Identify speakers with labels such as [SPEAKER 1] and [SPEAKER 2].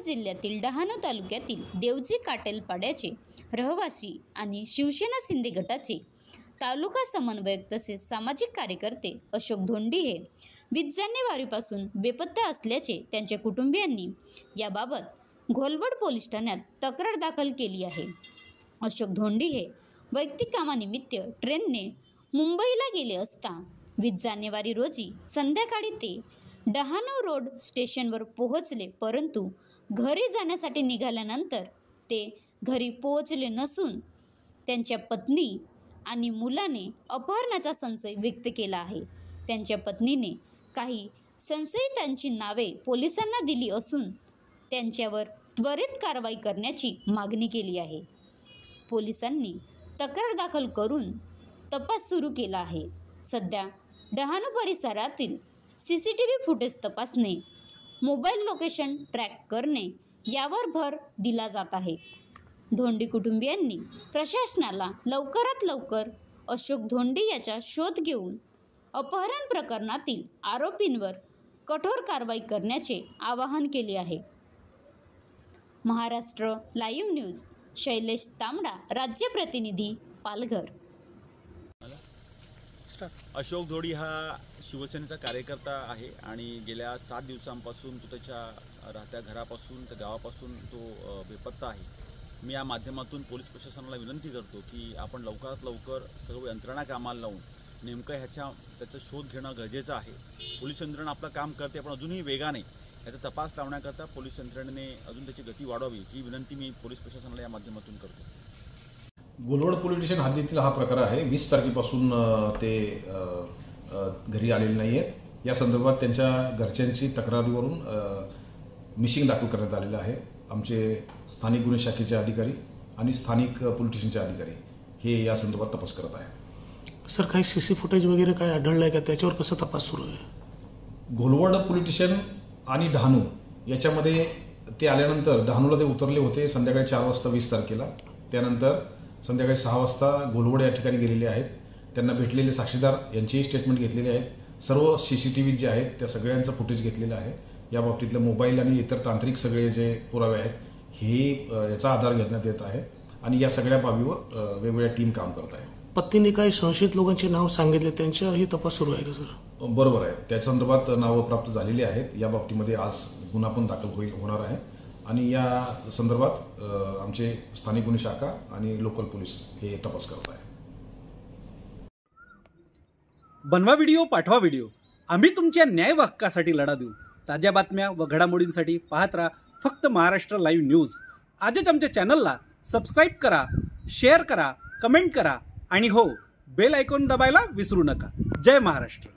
[SPEAKER 1] जिल्ह्यातील डहाणू तालुक्यातील देवजी काटेलपाड्याचे रहिवासी आणि शिवसेना शिंदे गटाचे तालुका समन्वयक तसेच सामाजिक कार्यकर्ते अशोक धोंडी हे 20 जानेवारीपासून बेपत्ता असल्याचे त्यांच्या कुटुंबियांनी याबाबत घोलवड पोलीस ठाण्यात तक्रार दाखल केली आहे। अशोक धोंडी हे वैयक्तिक कामानिमित्त ट्रेनने मुंबईला गेले असता 20 जानेवारी रोजी संध्याकाळी ते डहाणू रोड स्टेशनवर पोहोचले, परंतु घरी जाण्यासाठी निघाल्यानंतर ते घरी पोहोचले नसून त्यांच्या पत्नी आणि मुलाने अपहरणाचा संशय व्यक्त केला आहे। त्यांच्या पत्नीने काही संशयितांची नावे पोलिसांना दिली असून त्यांच्यावर त्वरित कारवाई करण्याची मागणी केली आहे। पोलिसांनी तक्रार दाखल करून तपास सुरू केला आहे। सध्या डहाणू परिसरातील CCTV फुटेज तपासणे, मोबाईल लोकेशन ट्रॅक करणे यावर भर दिला जात आहे। धोंडी कुटुंबियांनी प्रशासनाला लवकरात लवकर अशोक धोंडी याचा शोध घेऊन अपहरण प्रकरणातील आरोपींवर कठोर कारवाई करण्याचे आवाहन केले आहे। महाराष्ट्र लाईव्ह न्यूज शैलेश तांबडा, राज्य प्रतिनिधी, पालघर।
[SPEAKER 2] अशोक धोंडी हा शिवसेनेचा कार्यकर्ता आहे आणि गेल्या 7 दिवसांपासून तो त्याच्या राहत्या घरापासून त्या गावापासून तो बेपत्ता आहे। मी या माध्यमातून पोलीस प्रशासनाला विनंती करतो की आपण लवकरात लवकर सर्व यंत्रणा कामाला लावून नेमकं त्याचा शोध घेणं गरजेचं आहे। पोलीस यंत्रणा आपलं काम करते, पण अजूनही वेगाने याचा तपास लावण्याकरता पोलीस यंत्रणेने अजून त्याची गती वाढवावी ही विनंती मी पोलीस प्रशासनाला या माध्यमातून करतो।
[SPEAKER 3] घोलवड पोलीस स्टेशन हद्दीतील हा प्रकार आहे। 20 तारखेपासून ते घरी आलेले नाही आहेत। या संदर्भात त्यांच्या घरच्यांची तक्रारीवरून मिसिंग दाखल करण्यात आलेलं आहे। आमचे स्थानिक गुन्हे शाखेचे अधिकारी आणि स्थानिक पोलीस स्टेशनचे अधिकारी हे या संदर्भात तपास करत आहेत।
[SPEAKER 4] सर, काही CC फुटेज वगैरे काय आढळलं आहे का? त्याच्यावर कसा तपास सुरू आहे?
[SPEAKER 3] घोलवड पोलीस स्टेशन आणि डहाणू याच्यामध्ये ते आल्यानंतर डहाणूला ते उतरले होते संध्याकाळी 4 वाजता 20 तारखेला। त्यानंतर संध्याकाळी 6 वाजता घोलवड या ठिकाणी गेलेले आहेत। त्यांना भेटलेले साक्षीदार यांचेही स्टेटमेंट घेतलेले आहेत। सर्व CCTV जे आहेत त्या सगळ्यांचं फुटेज घेतलेलं आहे। या बाबतीतले मोबाईल आणि इतर तांत्रिक सगळे जे पुरावे आहेत हे याचा आधार घेण्यात येत आहे आणि या सगळ्या बाबीवर वेगवेगळ्या टीम काम करत आहे।
[SPEAKER 4] पत्नीने काही संशयित लोकांचे नाव सांगितले, त्यांच्याही तपास सुरू आहे का सर?
[SPEAKER 3] बरोबर आहे, त्या संदर्भात नावं प्राप्त झालेली आहेत। या बाबतीमध्ये आज गुन्हा पण दाखल होणार आहे आणि या संदर्भात आमचे स्थानिक गुन्हे शाखा आणि लोकल पोलीस हे तपास करत आहे।
[SPEAKER 5] बनवा व्हिडिओ, पाठवा व्हिडिओ, आम्ही तुमच्या न्याय व हक्कासाठी लढा देऊ। ताज्या बातम्या व घडामोडींसाठी पाहत राहा फक्त महाराष्ट्र लाईव्ह न्यूज। आजच आमच्या चॅनलला सबस्क्राईब करा, शेअर करा, कमेंट करा आणि हो, बेल आयकॉन दाबायला विसरू नका। जय महाराष्ट्र।